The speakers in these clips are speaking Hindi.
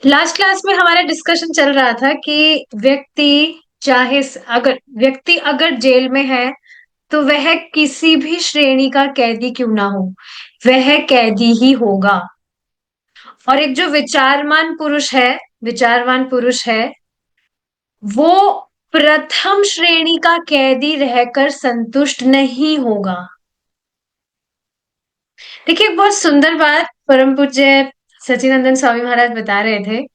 लास्ट क्लास में हमारा डिस्कशन चल रहा था कि व्यक्ति अगर जेल में है तो वह किसी भी श्रेणी का कैदी क्यों ना हो, वह कैदी ही होगा। और एक जो विचारवान पुरुष है वो प्रथम श्रेणी का कैदी रहकर संतुष्ट नहीं होगा। देखिए, एक बहुत सुंदर बात परम पूज्य सचिदानंद स्वामी महाराज बता रहे थे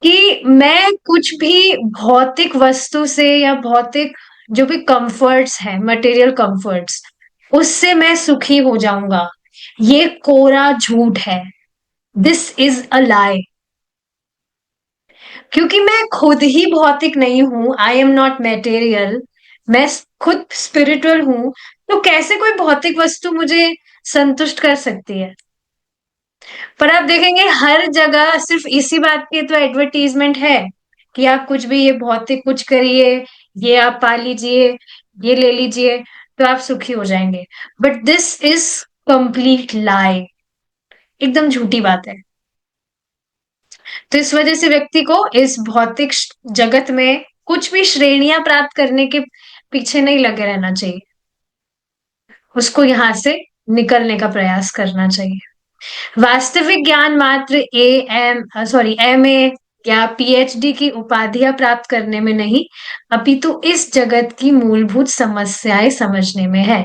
कि मैं कुछ भी भौतिक वस्तु से या भौतिक जो भी कंफर्ट्स है, मटेरियल कंफर्ट्स, उससे मैं सुखी हो जाऊंगा। ये कोरा झूठ है। दिस इज अ लाई। क्योंकि मैं खुद ही भौतिक नहीं हूं, आई एम नॉट मेटेरियल, मैं खुद स्पिरिचुअल हूं। तो कैसे कोई भौतिक वस्तु मुझे संतुष्ट कर सकती है? पर आप देखेंगे हर जगह सिर्फ इसी बात की तो एडवर्टीजमेंट है कि आप कुछ भी ये भौतिक कुछ करिए, ये आप पा लीजिए, ये ले लीजिए, तो आप सुखी हो जाएंगे। बट दिस इज कंप्लीट लाई। एकदम झूठी बात है। तो इस वजह से व्यक्ति को इस भौतिक जगत में कुछ भी श्रेणियां प्राप्त करने के पीछे नहीं लगे रहना चाहिए। उसको यहां से निकलने का प्रयास करना चाहिए। वास्तविक ज्ञान मात्र एमए या पीएचडी की उपाधियां प्राप्त करने में नहीं, अपितु इस जगत की मूलभूत समस्याएं समझने में है।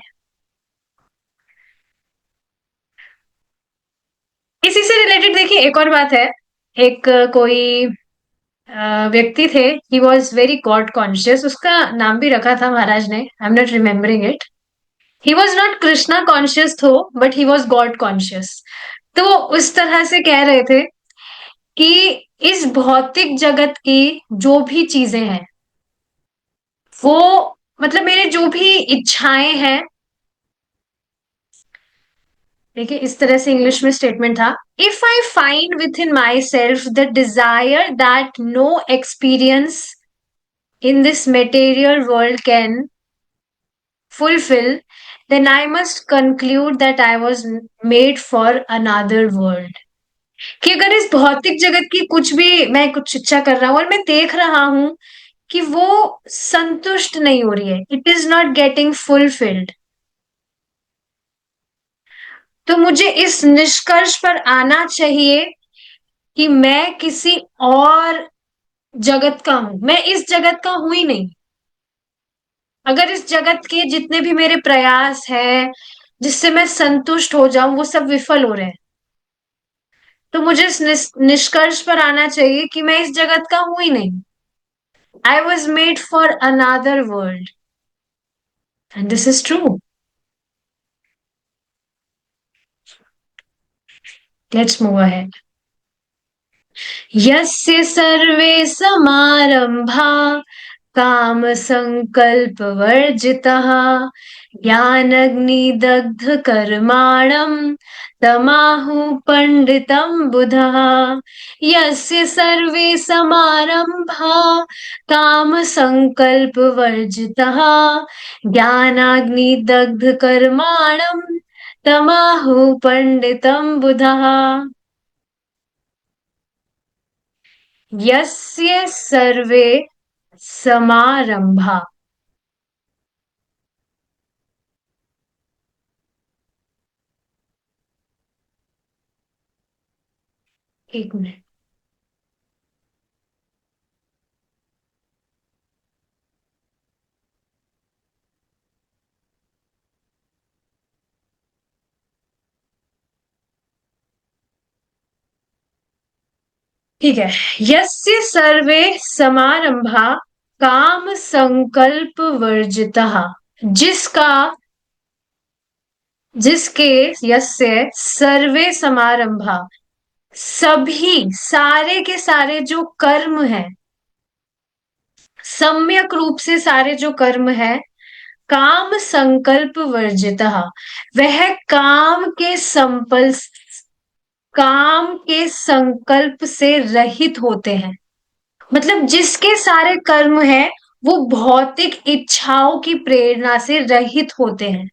इसी से रिलेटेड देखिए एक और बात है। एक कोई व्यक्ति थे, he was very God conscious, उसका नाम भी रखा था महाराज ने, I am not remembering it. He was not Krishna conscious though, but he was God conscious. तो वो उस तरह से कह रहे थे कि इस भौतिक जगत की जो भी चीजें हैं वो, मतलब मेरे जो भी इच्छाएं हैं, देखिए इस तरह से इंग्लिश में स्टेटमेंट था, if I find within myself the desire that no experience in this material world can fulfil, then I must conclude that I was made for another world. कि अगर इस भौतिक जगत की कुछ भी मैं कुछ इच्छा कर रहा हूं और मैं देख रहा हूं कि वो संतुष्ट नहीं हो रही है, it is not getting fulfilled, तो मुझे इस निष्कर्ष पर आना चाहिए कि मैं किसी और जगत का हूं, मैं इस जगत का हूं ही नहीं। अगर इस जगत के जितने भी मेरे प्रयास हैं जिससे मैं संतुष्ट हो जाऊं वो सब विफल हो रहे हैं, तो मुझे इस निष्कर्ष पर आना चाहिए कि मैं इस जगत का हूं ही नहीं। आई was made for another world, and this is true. Let's move ahead. यस्य सर्वे समारंभा काम संकल्प वर्जितः ज्ञानग्निदग्ध कर्माणं तमाहु पंडितं बुधः। यस्य सर्वे समारंभा काम संकल्प वर्जितः ज्ञानाग्निदग्ध कर्माणं तमाहु पंडितं बुधः। यस्य सर्वे समारंभा। एक मिनट। ठीक है। यस्य सर्वे समारंभा काम संकल्प वर्जितः। जिसका जिसके यस्य सर्वे समारंभा, सभी सारे के सारे जो कर्म है, सम्यक रूप से सारे जो कर्म है, काम संकल्प वर्जितः, वह काम के संकल्प से रहित होते हैं। मतलब जिसके सारे कर्म हैं वो भौतिक इच्छाओं की प्रेरणा से रहित होते हैं।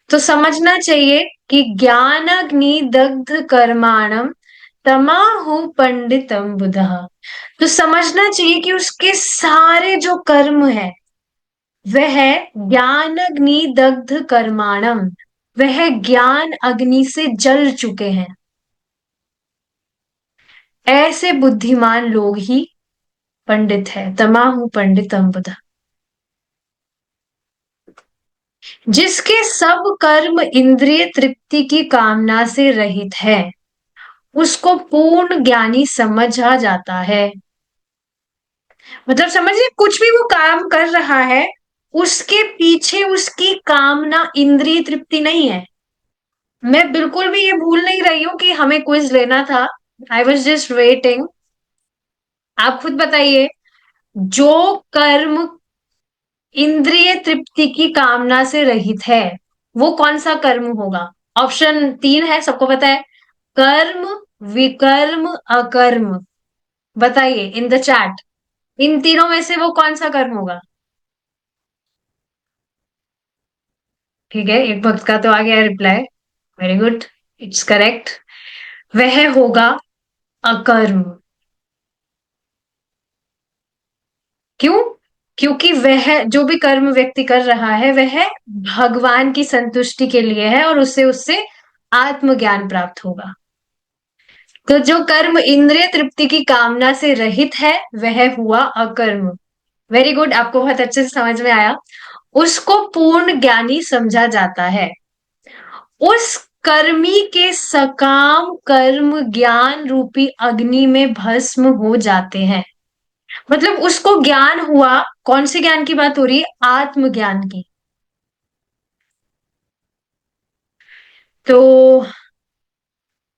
तो समझना चाहिए कि ज्ञान अग्नि दग्ध कर्माणम तमाहु पंडितम बुधः। तो समझना चाहिए कि उसके सारे जो कर्म है वह ज्ञान अग्नि दग्ध कर्माणम, वह ज्ञान अग्नि से जल चुके हैं। ऐसे बुद्धिमान लोग ही पंडित है। तमाहु पंडितम बुध। जिसके सब कर्म इंद्रिय तृप्ति की कामना से रहित है, उसको पूर्ण ज्ञानी समझा जाता है। मतलब समझिए, कुछ भी वो काम कर रहा है, उसके पीछे उसकी कामना इंद्रिय तृप्ति नहीं है। मैं बिल्कुल भी ये भूल नहीं रही हूं कि हमें क्विज लेना था। I was just waiting. आप खुद बताइए, जो कर्म इंद्रिय तृप्ति की कामना से रहित है, वो कौन सा कर्म होगा? ऑप्शन तीन है, सबको पता है। कर्म, विकर्म, अकर्म। बताइए इन द चैट, इन तीनों में से वो कौन सा कर्म होगा? ठीक है, एक भक्त का तो आ गया reply. Very good, it's correct. वह होगा अकर्म। क्यों? क्योंकि वह जो भी कर्म व्यक्ति कर रहा है वह भगवान की संतुष्टि के लिए है और उससे उससे आत्मज्ञान प्राप्त होगा। तो जो कर्म इंद्रिय तृप्ति की कामना से रहित है वह हुआ अकर्म। वेरी गुड, आपको बहुत अच्छे से समझ में आया। उसको पूर्ण ज्ञानी समझा जाता है। उस कर्मी के सकाम कर्म ज्ञान रूपी अग्नि में भस्म हो जाते हैं। मतलब उसको ज्ञान हुआ, कौन से ज्ञान की बात हो रही है? आत्मज्ञान की। तो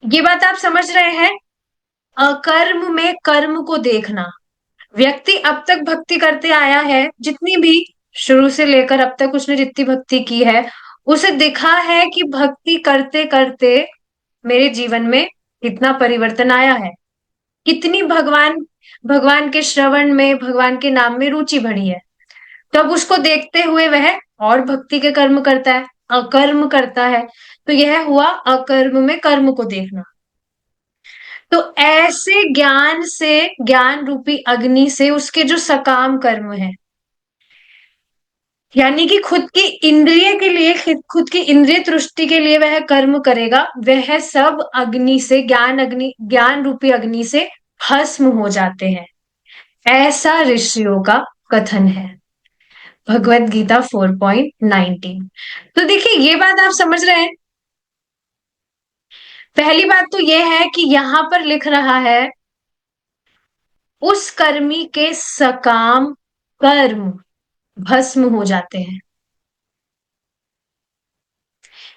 ये बात आप समझ रहे हैं? अकर्म में कर्म को देखना। व्यक्ति अब तक भक्ति करते आया है, जितनी भी शुरू से लेकर अब तक उसने जितनी भक्ति की है, उसे दिखा है कि भक्ति करते करते मेरे जीवन में इतना परिवर्तन आया है। कितनी भगवान भगवान के श्रवण में, भगवान के नाम में रुचि बढ़ी है। तब उसको देखते हुए वह और भक्ति के कर्म करता है, अकर्म करता है। तो यह हुआ अकर्म में कर्म को देखना। तो ऐसे ज्ञान से, ज्ञान रूपी अग्नि से उसके जो सकाम कर्म है, यानी कि खुद की इंद्रिय के लिए, खुद की इंद्रिय तुष्टि के लिए वह कर्म करेगा, वह सब अग्नि से, ज्ञान अग्नि, ज्ञान रूपी अग्नि से भस्म हो जाते हैं। ऐसा ऋषियों का कथन है। भगवत गीता 4.19। तो देखिए, ये बात आप समझ रहे हैं। पहली बात तो यह है कि यहां पर लिख रहा है उस कर्मी के सकाम कर्म भस्म हो जाते हैं।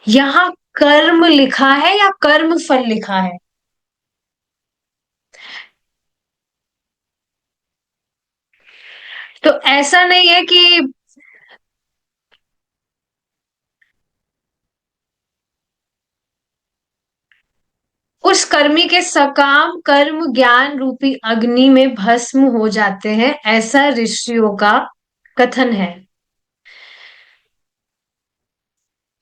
यहां कर्म लिखा है या कर्म फल लिखा है? तो ऐसा नहीं है कि उस कर्मी के सकाम कर्म ज्ञान रूपी अग्नि में भस्म हो जाते हैं, ऐसा ऋषियों का कथन है।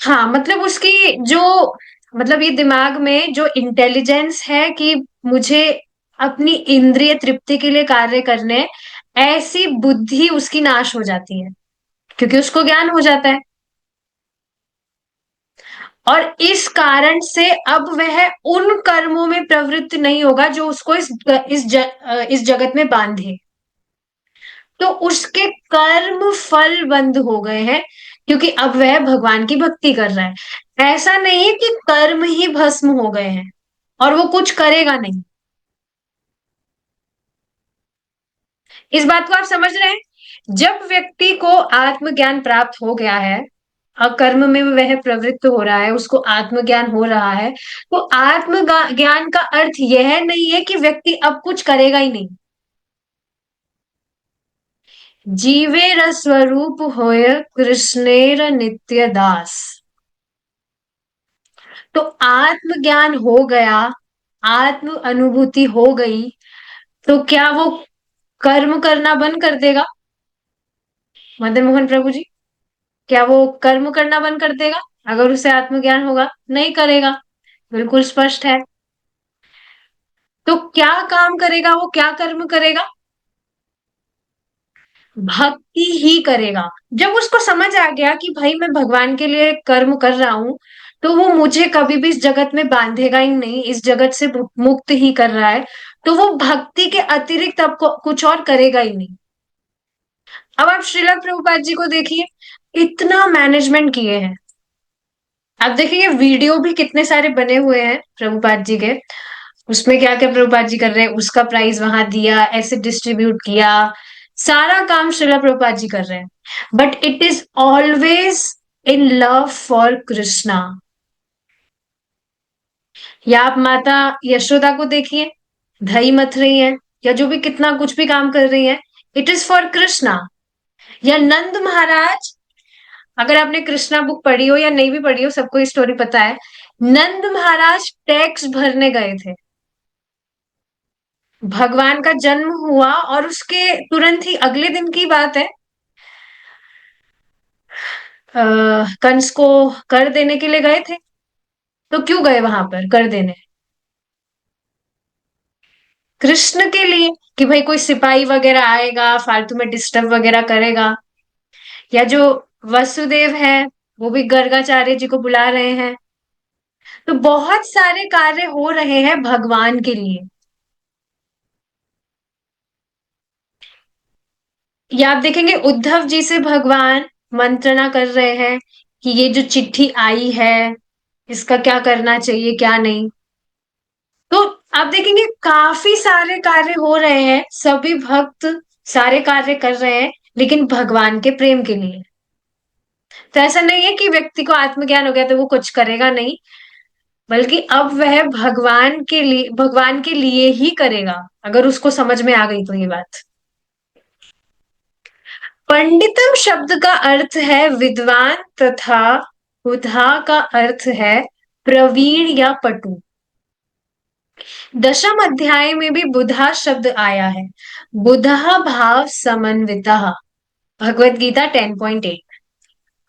हाँ, मतलब उसकी जो, मतलब ये दिमाग में जो इंटेलिजेंस है कि मुझे अपनी इंद्रिय तृप्ति के लिए कार्य करने हैं, ऐसी बुद्धि उसकी नाश हो जाती है, क्योंकि उसको ज्ञान हो जाता है। और इस कारण से अब वह उन कर्मों में प्रवृत्त नहीं होगा जो उसको इस जगत में बांधे। तो उसके कर्म फल बंद हो गए हैं, क्योंकि अब वह भगवान की भक्ति कर रहा है। ऐसा नहीं है कि कर्म ही भस्म हो गए हैं और वो कुछ करेगा नहीं। इस बात को आप समझ रहे हैं? जब व्यक्ति को आत्मज्ञान प्राप्त हो गया है, कर्म में वह प्रवृत्त हो रहा है, उसको आत्मज्ञान हो रहा है, तो आत्म ज्ञान का अर्थ यह नहीं है कि व्यक्ति अब कुछ करेगा ही नहीं। जीवेर स्वरूप होय कृष्णेर नित्य दास। तो आत्मज्ञान हो गया, आत्म अनुभूति हो गई, तो क्या वो कर्म करना बंद कर देगा? मदन मोहन प्रभु जी, क्या वो कर्म करना बंद कर देगा? अगर उसे आत्मज्ञान होगा, नहीं करेगा। बिल्कुल स्पष्ट है। तो क्या काम करेगा वो, क्या कर्म करेगा? भक्ति ही करेगा। जब उसको समझ आ गया कि भाई मैं भगवान के लिए कर्म कर रहा हूं, तो वो मुझे कभी भी इस जगत में बांधेगा ही नहीं, इस जगत से मुक्त ही कर रहा है, तो वो भक्ति के अतिरिक्त अब कुछ और करेगा ही नहीं। अब आप श्रीला प्रभुपाद जी को देखिए, इतना मैनेजमेंट किए हैं। आप देखिए वीडियो भी कितने सारे बने हुए हैं प्रभुपाद जी के, उसमें क्या क्या प्रभुपाद जी कर रहे हैं, उसका प्राइज वहां दिया, ऐसे डिस्ट्रीब्यूट किया, सारा काम श्रीला प्रभुपाद जी कर रहे हैं। But it is always in love for Krishna. या आप माता यशोदा को देखिए, दही मथ रही है, या जो भी कितना कुछ भी काम कर रही है, इट इज फॉर कृष्णा। या नंद महाराज, अगर आपने कृष्णा बुक पढ़ी हो या नहीं भी पढ़ी हो, सबको ये स्टोरी पता है। नंद महाराज टैक्स भरने गए थे, भगवान का जन्म हुआ और उसके तुरंत ही अगले दिन की बात है, कंस को कर देने के लिए गए थे। तो क्यों गए वहां पर कर देने? कृष्ण के लिए, कि भाई कोई सिपाही वगैरह आएगा फालतू में डिस्टर्ब वगैरह करेगा। या जो वसुदेव है, वो भी गर्गाचार्य जी को बुला रहे हैं। तो बहुत सारे कार्य हो रहे हैं भगवान के लिए। या आप देखेंगे उद्धव जी से भगवान मंत्रणा कर रहे हैं कि ये जो चिट्ठी आई है, इसका क्या करना चाहिए क्या नहीं। तो आप देखेंगे काफी सारे कार्य हो रहे हैं, सभी भक्त सारे कार्य कर रहे हैं, लेकिन भगवान के प्रेम के लिए। तो ऐसा नहीं है कि व्यक्ति को आत्मज्ञान हो गया तो वो कुछ करेगा नहीं, बल्कि अब वह भगवान के लिए ही करेगा, अगर उसको समझ में आ गई तो ये बात। पंडितम शब्द का अर्थ है विद्वान, तथा बुधा का अर्थ है प्रवीण या पटु। दशम अध्याय में भी बुधा शब्द आया है, बुधा भाव समन्विता। भगवत गीता 10.8।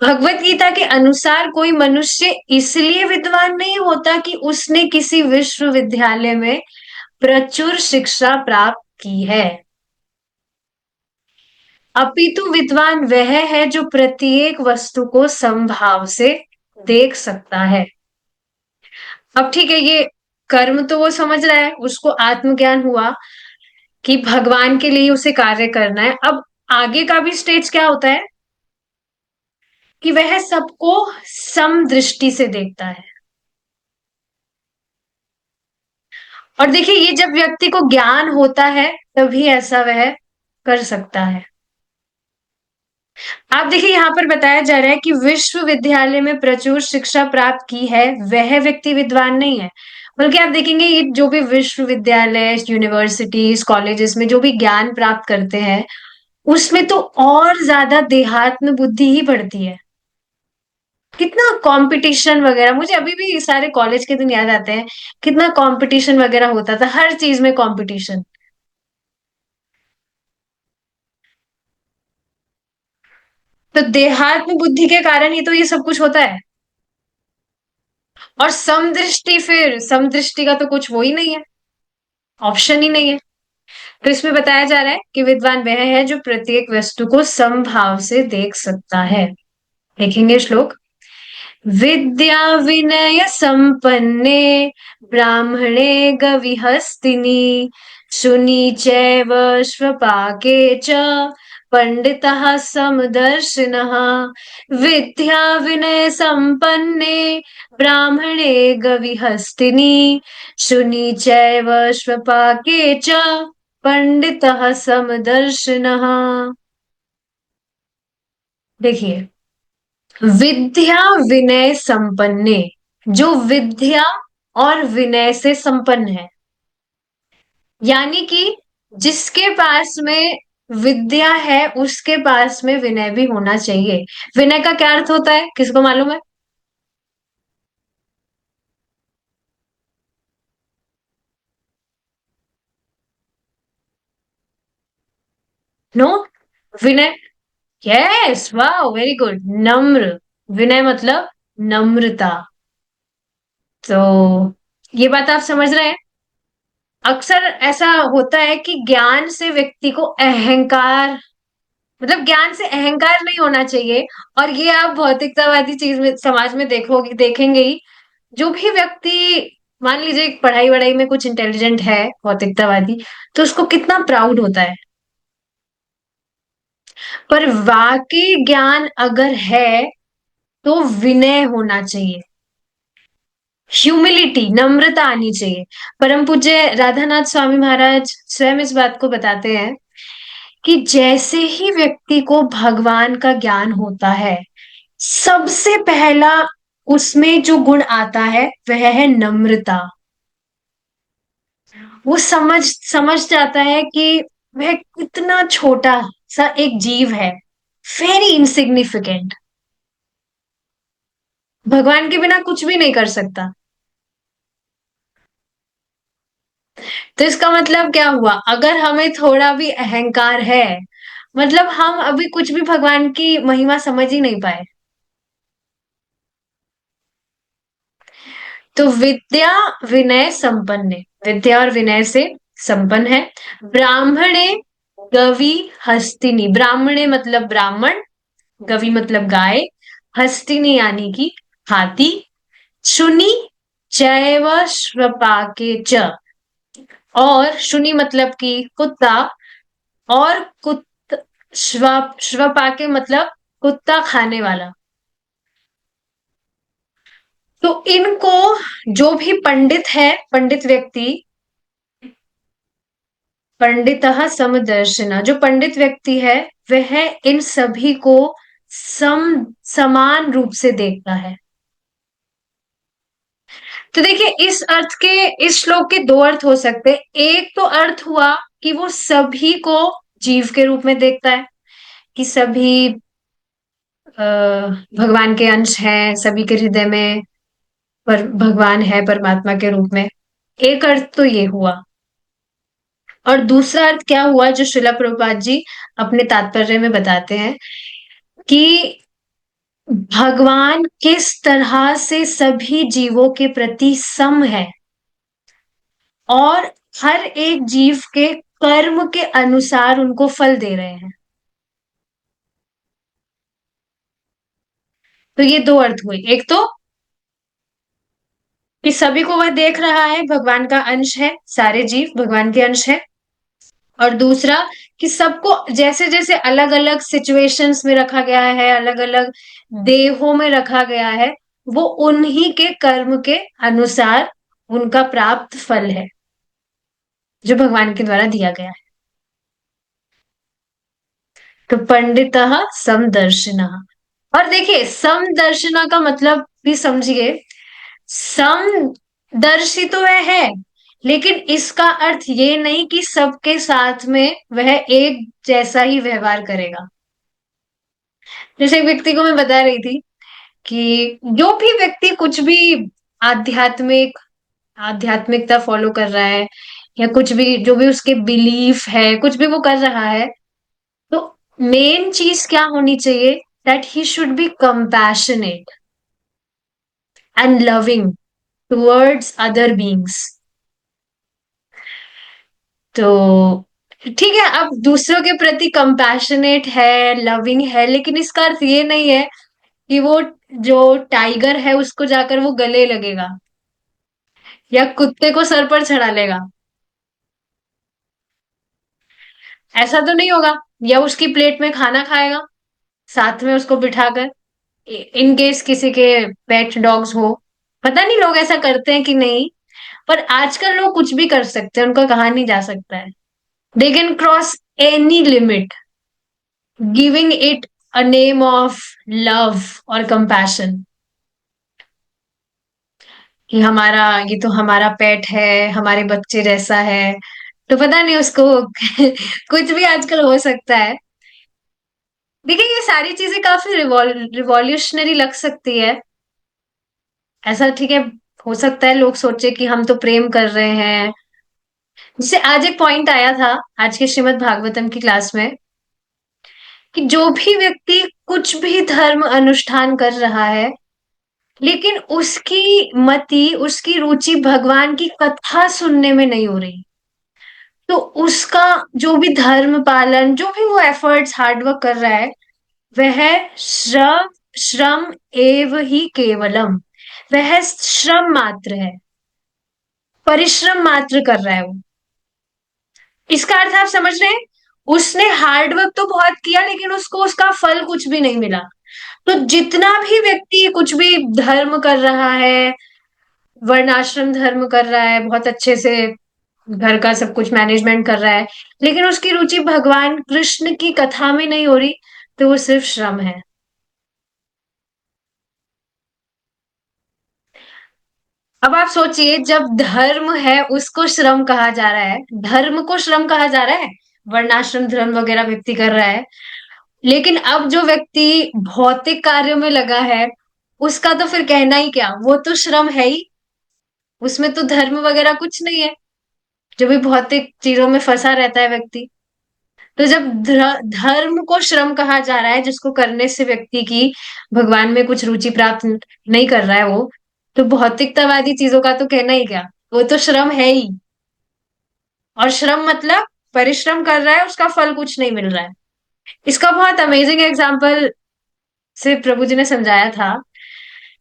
भगवत गीता के अनुसार कोई मनुष्य इसलिए विद्वान नहीं होता कि उसने किसी विश्वविद्यालय में प्रचुर शिक्षा प्राप्त की है, अपितु विद्वान वह है जो प्रत्येक वस्तु को समभाव से देख सकता है। अब ठीक है, ये कर्म तो वो समझ रहा है, उसको आत्मज्ञान हुआ कि भगवान के लिए उसे कार्य करना है। अब आगे का भी स्टेज क्या होता है कि वह सबको समदृष्टि से देखता है। और देखिए ये जब व्यक्ति को ज्ञान होता है, तभी ऐसा वह कर सकता है। आप देखिए यहाँ पर बताया जा रहा है कि विश्वविद्यालय में प्रचुर शिक्षा प्राप्त की है, वह व्यक्ति विद्वान नहीं है। बल्कि आप देखेंगे ये जो भी विश्वविद्यालय, यूनिवर्सिटीज, कॉलेजेस में जो भी ज्ञान प्राप्त करते हैं, उसमें तो और ज्यादा देहात्म बुद्धि ही बढ़ती है। कितना कंपटीशन वगैरह, मुझे अभी भी सारे कॉलेज के दिन याद आते हैं, कितना कंपटीशन वगैरह होता था, हर चीज में कंपटीशन। तो देहात्म बुद्धि के कारण ही तो ये सब कुछ होता है। और समदृष्टि, फिर समदृष्टि का तो कुछ वो ही नहीं है, ऑप्शन ही नहीं है। तो इसमें बताया जा रहा है कि विद्वान वह है जो प्रत्येक वस्तु को समभाव से देख सकता है। देखेंगे श्लोक। विद्या विनय संपन्ने ब्राह्मणे गविहस्तिनि शुनि चैव श्वपाके च पंडितः समदर्शिनः। विद्या विनय संपन्ने ब्राह्मणे गविहस्तिनि शुनि चैव श्वपाके च पंडितः समदर्शिनः। देखिए, विद्या विनय संपन्ने, जो विद्या और विनय से संपन्न है, यानी कि जिसके पास में विद्या है उसके पास में विनय भी होना चाहिए। विनय का क्या अर्थ होता है, किसको मालूम है? नो, विनय, यस, वाह, वेरी गुड, नम्र। विनय मतलब नम्रता। तो ये बात आप समझ रहे हैं। अक्सर ऐसा होता है कि ज्ञान से व्यक्ति को अहंकार, मतलब ज्ञान से अहंकार नहीं होना चाहिए। और ये आप भौतिकतावादी चीज में, समाज में देखोगे, देखेंगे ही। जो भी व्यक्ति, मान लीजिए पढ़ाई वढ़ाई में कुछ इंटेलिजेंट है, भौतिकतावादी, तो उसको कितना प्राउड होता है। पर वाकई ज्ञान अगर है तो विनय होना चाहिए, ह्यूमिलिटी, नम्रता आनी चाहिए। परम पूज्य राधानाथ स्वामी महाराज स्वयं इस बात को बताते हैं कि जैसे ही व्यक्ति को भगवान का ज्ञान होता है, सबसे पहला उसमें जो गुण आता है वह है नम्रता। वो समझ जाता है कि वह कितना छोटा सा एक जीव है, वेरी इंसिग्निफिकेंट, भगवान के बिना कुछ भी नहीं कर सकता। तो इसका मतलब क्या हुआ, अगर हमें थोड़ा भी अहंकार है, मतलब हम अभी कुछ भी भगवान की महिमा समझ ही नहीं पाए। तो विद्या विनय संपन्न, विद्या और विनय से संपन्न है। ब्राह्मणे गवि हस्तिनी, ब्राह्मणे मतलब ब्राह्मण, गवि मतलब गाय, हस्तिनी यानी कि हाथी, शुनि चैव श्वपाके च, और शुनि मतलब कि कुत्ता, और श्वपाके मतलब कुत्ता खाने वाला। तो इनको, जो भी पंडित है, पंडित व्यक्ति, पंडितः समदर्शिना, जो पंडित व्यक्ति है वह इन सभी को समान रूप से देखता है। तो देखिए, इस अर्थ के, इस श्लोक के दो अर्थ हो सकते हैं। एक तो अर्थ हुआ कि वो सभी को जीव के रूप में देखता है, कि सभी अ, भगवान के अंश हैं, सभी के हृदय में पर भगवान है परमात्मा के रूप में। एक अर्थ तो ये हुआ। और दूसरा अर्थ क्या हुआ, जो श्रीला प्रभुपाद जी अपने तात्पर्य में बताते हैं, कि भगवान किस तरह से सभी जीवों के प्रति सम है, और हर एक जीव के कर्म के अनुसार उनको फल दे रहे हैं। तो ये दो अर्थ हुए। एक तो कि सभी को वह देख रहा है, भगवान का अंश है, सारे जीव भगवान के अंश है। और दूसरा कि सबको जैसे जैसे अलग अलग सिचुएशंस में रखा गया है, अलग अलग देहों में रखा गया है, वो उन्हीं के कर्म के अनुसार उनका प्राप्त फल है, जो भगवान के द्वारा दिया गया है। तो पंडितः समदर्शिना। और देखिए, समदर्शिना का मतलब भी समझिए। समदर्शी तो वह है, लेकिन इसका अर्थ ये नहीं कि सबके साथ में वह एक जैसा ही व्यवहार करेगा। जैसे एक व्यक्ति को मैं बता रही थी कि जो भी व्यक्ति कुछ भी आध्यात्मिक आध्यात्मिकता फॉलो कर रहा है, या कुछ भी जो भी उसके बिलीफ है, कुछ भी वो कर रहा है, तो मेन चीज क्या होनी चाहिए, that he should be compassionate and loving towards other beings. तो ठीक है, अब दूसरों के प्रति कंपैशनेट है, लविंग है, लेकिन इसका अर्थ ये नहीं है कि वो जो टाइगर है उसको जाकर वो गले लगेगा, या कुत्ते को सर पर चढ़ा लेगा। ऐसा तो नहीं होगा। या उसकी प्लेट में खाना खाएगा, साथ में उसको बिठाकर, इन केस किसी के पेट डॉग्स हो। पता नहीं लोग ऐसा करते हैं कि नहीं, पर आजकल लोग कुछ भी कर सकते हैं, उनका कहा नहीं जा सकता है। They can cross any limit, giving it a name of love और कंपैशन, कि हमारा, ये तो हमारा पेट है, हमारे बच्चे जैसा है। तो पता नहीं उसको कुछ भी आजकल हो सकता है। देखिए, ये सारी चीजें काफी रिवॉल्यूशनरी लग सकती है। ऐसा ठीक है, हो सकता है लोग सोचे कि हम तो प्रेम कर रहे हैं। जैसे आज एक पॉइंट आया था आज के श्रीमद् भागवतम की क्लास में, कि जो भी व्यक्ति कुछ भी धर्म अनुष्ठान कर रहा है, लेकिन उसकी मति, उसकी रुचि भगवान की कथा सुनने में नहीं हो रही। तो उसका जो भी धर्म पालन, जो भी वो एफर्ट्स हार्डवर्क कर रहा है, वह श्रम श्रम एव ही केवलम, वह श्रम मात्र है, परिश्रम मात्र कर रहा है वो। इसका अर्थ आप समझ रहे हैं? उसने हार्डवर्क तो बहुत किया, लेकिन उसको उसका फल कुछ भी नहीं मिला। तो जितना भी व्यक्ति कुछ भी धर्म कर रहा है, वर्णाश्रम धर्म कर रहा है, बहुत अच्छे से घर का सब कुछ मैनेजमेंट कर रहा है, लेकिन उसकी रुचि भगवान कृष्ण की कथा में नहीं हो रही, तो वो सिर्फ श्रम है। अब आप सोचिए, जब धर्म है उसको श्रम कहा जा रहा है, धर्म को श्रम कहा जा रहा है, वर्णाश्रम धर्म वगैरह व्यक्ति कर रहा है, लेकिन अब जो व्यक्ति भौतिक कार्यों में लगा है, उसका तो फिर कहना ही क्या, वो तो श्रम है ही। उसमें तो धर्म वगैरह कुछ नहीं है, जो भी भौतिक चीजों में फंसा रहता है व्यक्ति। तो जब धर्म को श्रम कहा जा रहा है, जिसको करने से व्यक्ति की भगवान में कुछ रुचि प्राप्त नहीं कर रहा है वो, तो भौतिकतावादी चीजों का तो कहना ही क्या, वो तो श्रम है ही। और श्रम मतलब परिश्रम कर रहा है, उसका फल कुछ नहीं मिल रहा है। इसका बहुत अमेजिंग एग्जाम्पल से प्रभु जी ने समझाया था।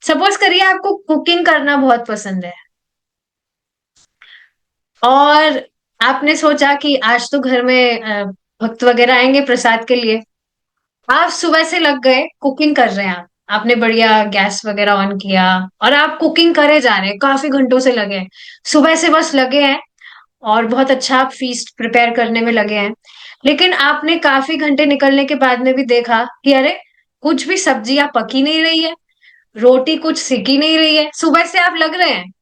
सपोज करिए आपको कुकिंग करना बहुत पसंद है, और आपने सोचा कि आज तो घर में भक्त वगैरह आएंगे प्रसाद के लिए। आप सुबह से लग गए, कुकिंग कर रहे हैं आप, आपने बढ़िया गैस वगैरह ऑन किया, और आप कुकिंग करे जा रहे हैं, काफी घंटों से लगे हैं, सुबह से बस लगे हैं, और बहुत अच्छा आप फीस्ट प्रिपेयर करने में लगे हैं। लेकिन आपने काफी घंटे निकलने के बाद में भी देखा कि अरे, कुछ भी सब्जियां पकी नहीं रही है, रोटी कुछ सिकी नहीं रही है, सुबह से आप लग रहे हैं।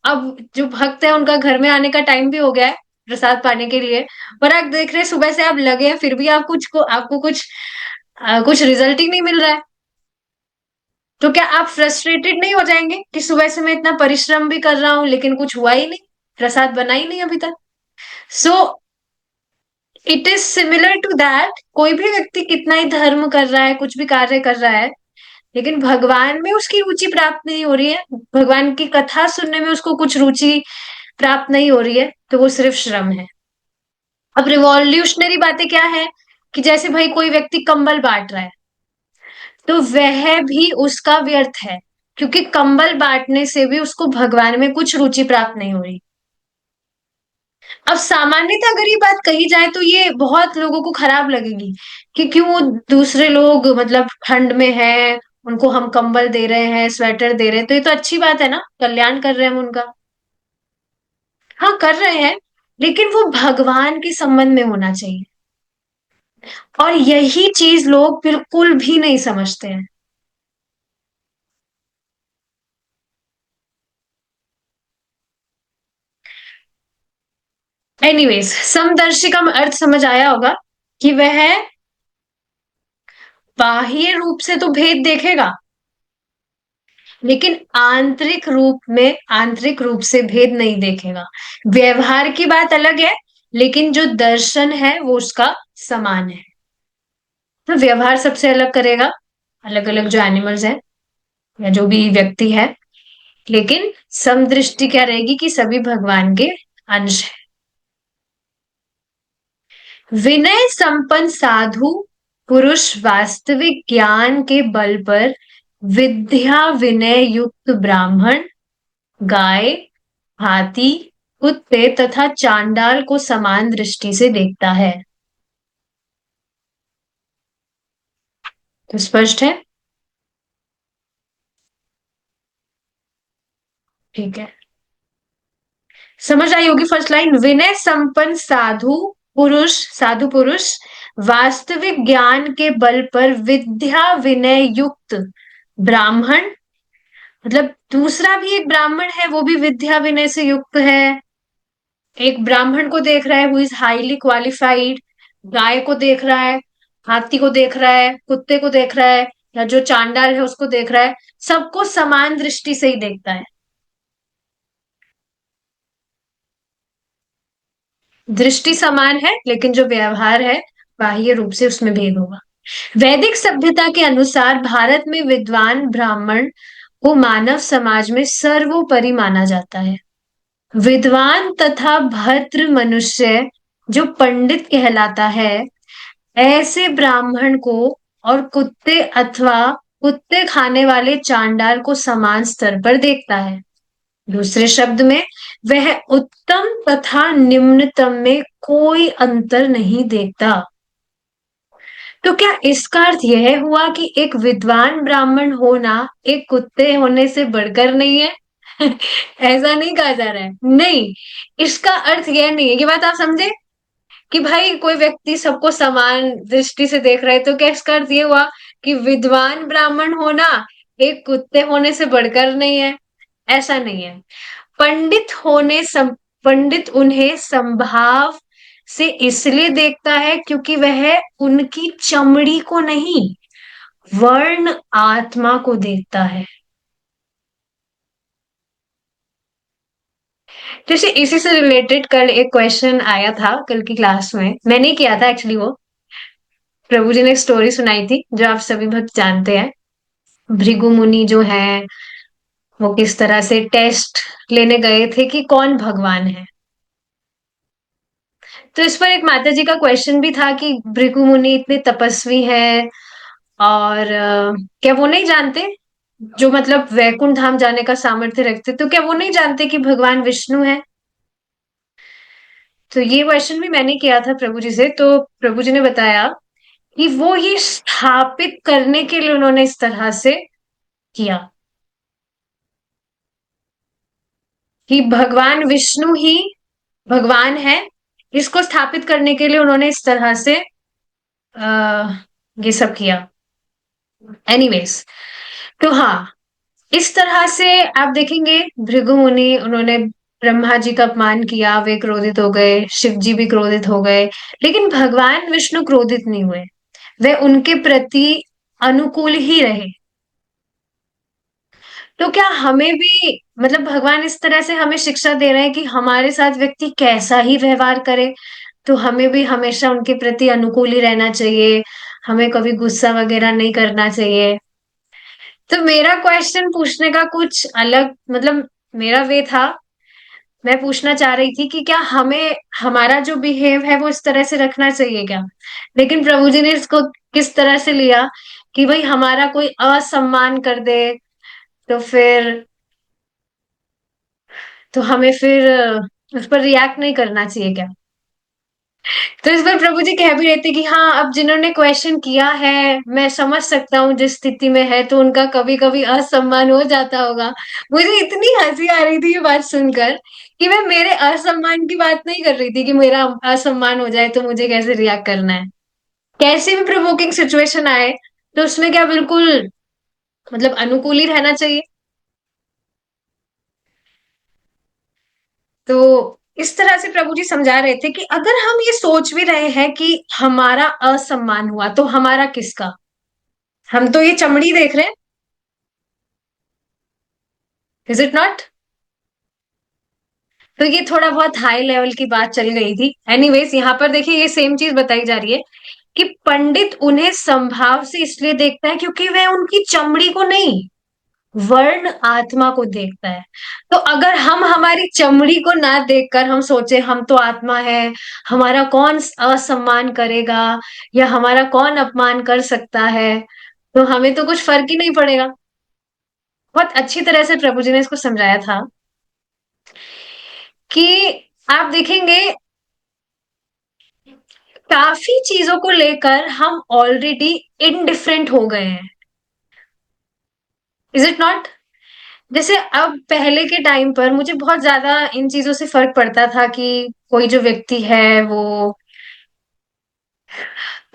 अब जो भक्त है उनका घर में आने का टाइम भी हो गया है प्रसाद पाने के लिए, पर आप देख रहे हैं सुबह से आप लगे हैं, फिर भी आप आपको कुछ रिजल्ट ही नहीं मिल रहा है। तो क्या आप फ्रस्ट्रेटेड नहीं हो जाएंगे कि सुबह से मैं इतना परिश्रम भी कर रहा हूं, लेकिन कुछ हुआ ही नहीं, प्रसाद बना ही नहीं अभी तक। So it is similar to that, कोई भी व्यक्ति कितना ही धर्म कर रहा है, कुछ भी कार्य कर रहा है, लेकिन भगवान में उसकी रुचि प्राप्त नहीं हो रही है, भगवान की कथा सुनने में उसको कुछ रुचि प्राप्त नहीं हो रही है, तो वो सिर्फ श्रम है। अब रिवॉल्यूशनरी बातें क्या है, कि जैसे भाई कोई व्यक्ति कंबल बांट रहा है, तो वह भी उसका व्यर्थ है, क्योंकि कंबल बांटने से भी उसको भगवान में कुछ रुचि प्राप्त नहीं हो रही। अब सामान्यतः अगर ये बात कही जाए तो ये बहुत लोगों को खराब लगेगी, कि क्यों दूसरे लोग मतलब ठंड में है, उनको हम कंबल दे रहे हैं, स्वेटर दे रहे हैं, तो ये तो अच्छी बात है ना, कल्याण कर रहे हैं हम उनका। हाँ, कर रहे हैं, लेकिन वो भगवान के संबंध में होना चाहिए, और यही चीज लोग बिल्कुल भी नहीं समझते हैं। एनीवेज, समदर्शी का अर्थ समझ आया होगा, कि वह बाह्य रूप से तो भेद देखेगा, लेकिन आंतरिक रूप से भेद नहीं देखेगा। व्यवहार की बात अलग है, लेकिन जो दर्शन है वो उसका समान है। तो व्यवहार सबसे अलग करेगा, अलग अलग जो एनिमल्स हैं या जो भी व्यक्ति है, लेकिन समदृष्टि क्या रहेगी, कि सभी भगवान के अंश है। विनय संपन्न साधु पुरुष वास्तविक ज्ञान के बल पर विद्या विनय युक्त ब्राह्मण, गाय, हाथी, कुत्ते तथा चांडाल को समान दृष्टि से देखता है। तो स्पष्ट है? ठीक है, समझ आई होगी फर्स्ट लाइन, विनय संपन्न साधु पुरुष वास्तविक ज्ञान के बल पर विद्या विनय युक्त ब्राह्मण, मतलब दूसरा भी एक ब्राह्मण है, वो भी विद्या विनय से युक्त है। एक ब्राह्मण को देख रहा है, हु इज हाईली क्वालिफाइड, गाय को देख रहा है, हाथी को देख रहा है, कुत्ते को देख रहा है, या जो चांडाल है उसको देख रहा है, सबको समान दृष्टि से ही देखता है। दृष्टि समान है, लेकिन जो व्यवहार है बाह्य रूप से उसमें भेद होगा। वैदिक सभ्यता के अनुसार भारत में विद्वान ब्राह्मण वो मानव समाज में सर्वोपरि माना जाता है। विद्वान तथा भद्र मनुष्य जो पंडित कहलाता है, ऐसे ब्राह्मण को और कुत्ते अथवा कुत्ते खाने वाले चांडाल को समान स्तर पर देखता है। दूसरे शब्द में, वह उत्तम तथा निम्नतम में कोई अंतर नहीं देखता। तो क्या इसका अर्थ यह हुआ कि एक विद्वान ब्राह्मण होना एक कुत्ते होने से बढ़कर नहीं है? ऐसा नहीं कहा जा रहा है, नहीं। इसका अर्थ यह नहीं है, ये बात आप समझे कि भाई कोई व्यक्ति सबको समान दृष्टि से देख रहा है, तो क्या इसका अर्थ ये हुआ कि विद्वान ब्राह्मण होना एक कुत्ते होने से बढ़कर नहीं है? ऐसा नहीं है। पंडित पंडित उन्हें संभाव से इसलिए देखता है क्योंकि वह उनकी चमड़ी को नहीं, वर्ण आत्मा को देखता है। जैसे इसी से रिलेटेड कल एक क्वेश्चन आया था, कल की क्लास में मैंने ही किया था एक्चुअली वो। प्रभु जी ने एक स्टोरी सुनाई थी जो आप सभी भक्त जानते हैं। भृगु मुनि जो है वो किस तरह से टेस्ट लेने गए थे कि कौन भगवान है। तो इस पर एक माता जी का क्वेश्चन भी था कि भृगु मुनि इतने तपस्वी है और क्या वो नहीं जानते, जो मतलब वैकुंठ धाम जाने का सामर्थ्य रखते, तो क्या वो नहीं जानते कि भगवान विष्णु है? तो ये क्वेश्चन भी मैंने किया था प्रभु जी से, तो प्रभु जी ने बताया कि वो ये स्थापित करने के लिए उन्होंने इस तरह से किया कि भगवान विष्णु ही भगवान है। इसको स्थापित करने के लिए उन्होंने इस तरह से आ, ये सब किया। एनीवेज, तो हाँ, इस तरह से आप देखेंगे भृगु मुनि उन्होंने ब्रह्मा जी का अपमान किया, वे क्रोधित हो गए, शिव जी भी क्रोधित हो गए, लेकिन भगवान विष्णु क्रोधित नहीं हुए। वे उनके प्रति अनुकूल ही रहे। तो क्या हमें भी मतलब भगवान इस तरह से हमें शिक्षा दे रहे हैं कि हमारे साथ व्यक्ति कैसा ही व्यवहार करे, तो हमें भी हमेशा उनके प्रति अनुकूल ही रहना चाहिए, हमें कभी गुस्सा वगैरह नहीं करना चाहिए। तो मेरा क्वेश्चन पूछने का कुछ अलग मतलब मेरा वे था, मैं पूछना चाह रही थी कि क्या हमें हमारा जो बिहेव है वो इस तरह से रखना चाहिए क्या? लेकिन प्रभु जी ने इसको किस तरह से लिया कि भाई हमारा कोई असम्मान कर दे तो फिर तो हमें फिर उस पर रिएक्ट नहीं करना चाहिए क्या? तो इस पर प्रभु जी कह भी रहे थे कि हाँ, अब जिन्होंने क्वेश्चन किया है मैं समझ सकता हूँ जिस स्थिति में है, तो उनका कभी कभी असम्मान हो जाता होगा। मुझे इतनी हंसी आ रही थी ये बात सुनकर कि मैं मेरे असम्मान की बात नहीं कर रही थी कि मेरा असम्मान हो जाए तो मुझे कैसे रिएक्ट करना है। कैसे भी प्रोवोकिंग सिचुएशन आए तो उसमें क्या बिल्कुल मतलब अनुकूल ही रहना चाहिए। तो इस तरह से प्रभु जी समझा रहे थे कि अगर हम ये सोच भी रहे हैं कि हमारा असम्मान हुआ तो हमारा किसका? हम तो ये चमड़ी देख रहे हैं। Is it not? तो ये थोड़ा बहुत हाई लेवल की बात चल गई थी। एनीवेज, यहाँ पर देखिए ये सेम चीज बताई जा रही है कि पंडित उन्हें संभाव से इसलिए देखता है क्योंकि वह उनकी चमड़ी को नहीं, वर्ण आत्मा को देखता है। तो अगर हम हमारी चमड़ी को ना देखकर हम सोचे हम तो आत्मा है, हमारा कौन असम्मान करेगा या हमारा कौन अपमान कर सकता है, तो हमें तो कुछ फर्क ही नहीं पड़ेगा। बहुत अच्छी तरह से प्रभु जी ने इसको समझाया था कि आप देखेंगे काफी चीजों को लेकर हम ऑलरेडी इनडिफरेंट हो गए हैं। Is it not? जैसे अब पहले के टाइम पर मुझे बहुत ज्यादा इन चीजों से फर्क पड़ता था कि कोई जो व्यक्ति है वो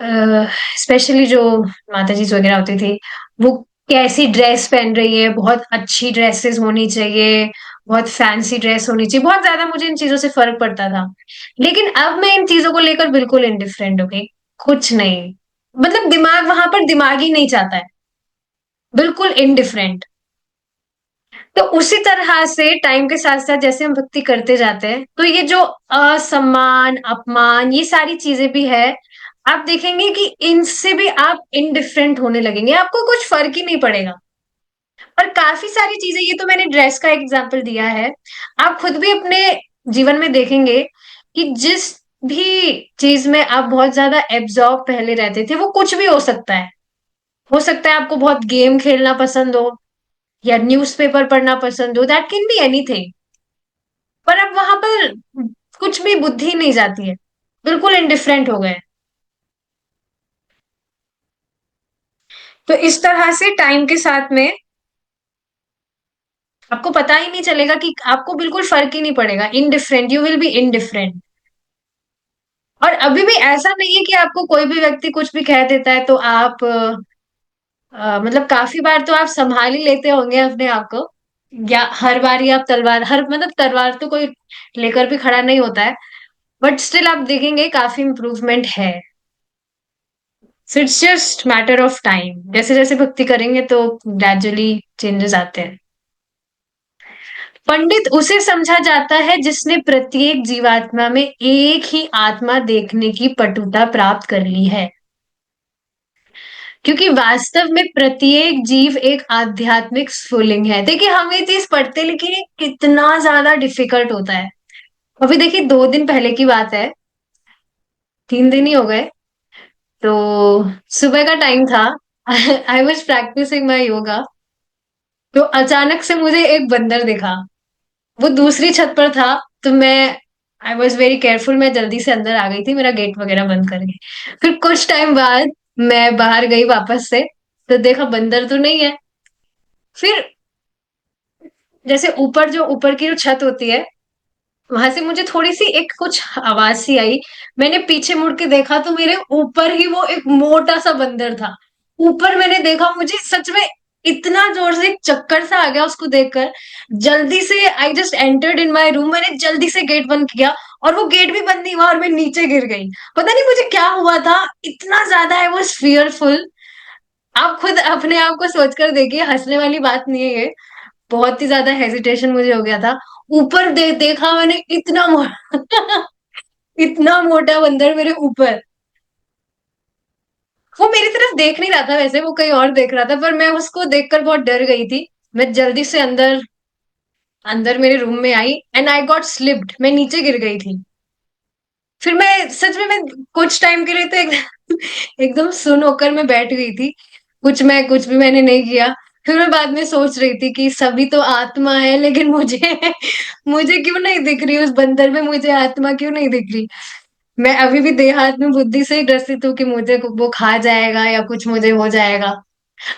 स्पेशली जो माता जी वगैरह होती थी, वो कैसी ड्रेस पहन रही है, बहुत अच्छी ड्रेसेस होनी चाहिए, बहुत फैंसी ड्रेस होनी चाहिए, बहुत ज्यादा मुझे इन चीजों से फर्क पड़ता था। लेकिन अब मैं इन चीजों को लेकर बिल्कुल इंडिफरेंट हो गई। कुछ नहीं, मतलब दिमाग वहां पर दिमाग ही नहीं चाहता है, बिल्कुल इनडिफरेंट। तो उसी तरह से टाइम के साथ साथ जैसे हम भक्ति करते जाते हैं तो ये जो असम्मान अपमान ये सारी चीजें भी है, आप देखेंगे कि इनसे भी आप इनडिफरेंट होने लगेंगे, आपको कुछ फर्क ही नहीं पड़ेगा। और काफी सारी चीजें, ये तो मैंने ड्रेस का एग्जाम्पल दिया है। आप खुद भी अपने जीवन में देखेंगे कि जिस भी चीज में आप बहुत ज्यादा एब्जॉर्ब पहले रहते थे, वो कुछ भी हो सकता है। हो सकता है आपको बहुत गेम खेलना पसंद हो, या न्यूज़पेपर पढ़ना पसंद हो, दैट कैन बी एनीथिंग। पर अब वहां पर कुछ भी बुद्धि नहीं जाती है, बिल्कुल इंडिफरेंट हो गए। तो इस तरह से टाइम के साथ में आपको पता ही नहीं चलेगा, कि आपको बिल्कुल फर्क ही नहीं पड़ेगा, indifferent, you will be indifferent. और अभी भी ऐसा नहीं है कि आपको कोई भी व्यक्ति कुछ भी कह देता है तो आप मतलब काफी बार तो आप संभाल ही लेते होंगे अपने आप को, या हर बार ही आप तलवार, हर मतलब तलवार तो कोई लेकर भी खड़ा नहीं होता है, बट स्टिल आप देखेंगे काफी इम्प्रूवमेंट है। So it's just matter of time, जैसे जैसे भक्ति करेंगे तो ग्रेजुअली चेंजेस आते हैं। पंडित उसे समझा जाता है जिसने प्रत्येक जीवात्मा में एक ही आत्मा देखने की पटुता प्राप्त कर ली है, क्योंकि वास्तव में प्रत्येक जीव एक आध्यात्मिक स्फुलिंग है। देखिए, हम ये चीज पढ़ते, लेकिन ये कितना ज्यादा डिफिकल्ट होता है। अभी देखिए, 2 दिन पहले की बात है, 3 दिन ही हो गए। तो सुबह का टाइम था, आई वॉज प्रैक्टिसिंग माई योगा। तो अचानक से मुझे एक बंदर दिखा, वो दूसरी छत पर था। तो मैं, आई वॉज वेरी केयरफुल, मैं जल्दी से अंदर आ गई थी, मेरा गेट वगैरह बंद करके। फिर कुछ टाइम बाद मैं बाहर गई वापस से, तो देखा बंदर तो नहीं है। फिर जैसे ऊपर, जो ऊपर की जो छत होती है, वहां से मुझे थोड़ी सी एक कुछ आवाज सी आई। मैंने पीछे मुड़ के देखा तो मेरे ऊपर ही वो एक मोटा सा बंदर था। ऊपर मैंने देखा, मुझे सच में इतना जोर से एक चक्कर सा आ गया उसको देखकर। जल्दी से I just entered in my room, मैंने जल्दी से गेट बंद किया, और वो गेट भी बंद नहीं हुआ, और मैं नीचे गिर गई। पता नहीं मुझे क्या हुआ था, इतना ज्यादा आई वाज फियरफुल। आप खुद अपने आप को सोचकर देखिए, हंसने वाली बात नहीं है ये। बहुत ही ज्यादा हेजिटेशन मुझे हो गया था। ऊपर देखा मैंने, इतना मोटा इतना मोटा बंदर मेरे ऊपर। वो मेरी तरफ देख नहीं रहा था, वैसे वो कहीं और देख रहा था, पर मैं उसको देखकर बहुत डर गई थी। मैं जल्दी से अंदर अंदर मेरे रूम में आई, एंड आई गॉट स्लिप्ड, मैं नीचे गिर गई थी। फिर मैं सच में, मैं कुछ टाइम के लिए तो एकदम सुन होकर मैं बैठ गई थी। कुछ भी मैंने नहीं किया। फिर मैं बाद में सोच रही थी कि सभी तो आत्मा है, लेकिन मुझे मुझे क्यों नहीं दिख रही, उस बंदर में मुझे आत्मा क्यों नहीं दिख रही। मैं अभी भी देहात्म बुद्धि से ही ग्रसित हूँ कि मुझे वो खा जाएगा या कुछ मुझे हो जाएगा।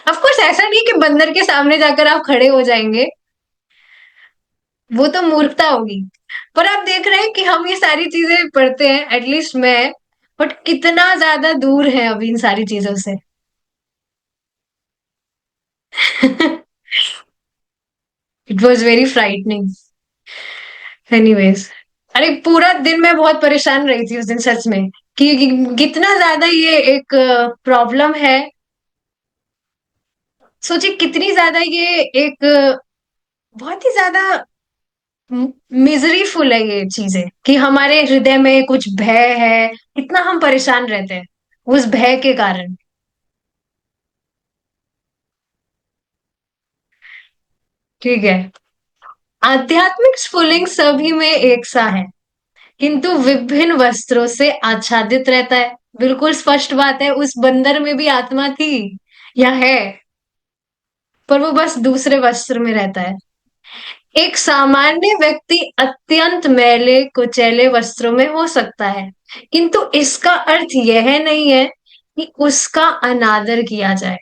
ऑफ कोर्स ऐसा नहीं कि बंदर के सामने जाकर आप खड़े हो जाएंगे, वो तो मूर्खता होगी। पर आप देख रहे हैं कि हम ये सारी चीजें पढ़ते हैं, एटलीस्ट मैं, बट कितना ज्यादा दूर है अभी इन सारी चीजों से। It was very frightening. Anyways, अरे पूरा दिन मैं बहुत परेशान रही थी उस दिन, सच में, कि कितना ज्यादा ये एक प्रॉब्लम है। सोचिए कितनी ज्यादा ये एक बहुत ही ज्यादा मिजरीफुल है ये चीजें, कि हमारे हृदय में कुछ भय है, इतना हम परेशान रहते हैं उस भय के कारण। ठीक है, आध्यात्मिक स्फुलिंग सभी में एक सा है, किंतु विभिन्न वस्त्रों से आच्छादित रहता है। बिल्कुल स्पष्ट बात है, उस बंदर में भी आत्मा थी या है, पर वो बस दूसरे वस्त्र में रहता है। एक सामान्य व्यक्ति अत्यंत मैले कुचैले वस्त्रों में हो सकता है, किंतु इसका अर्थ यह नहीं है कि उसका अनादर किया जाए।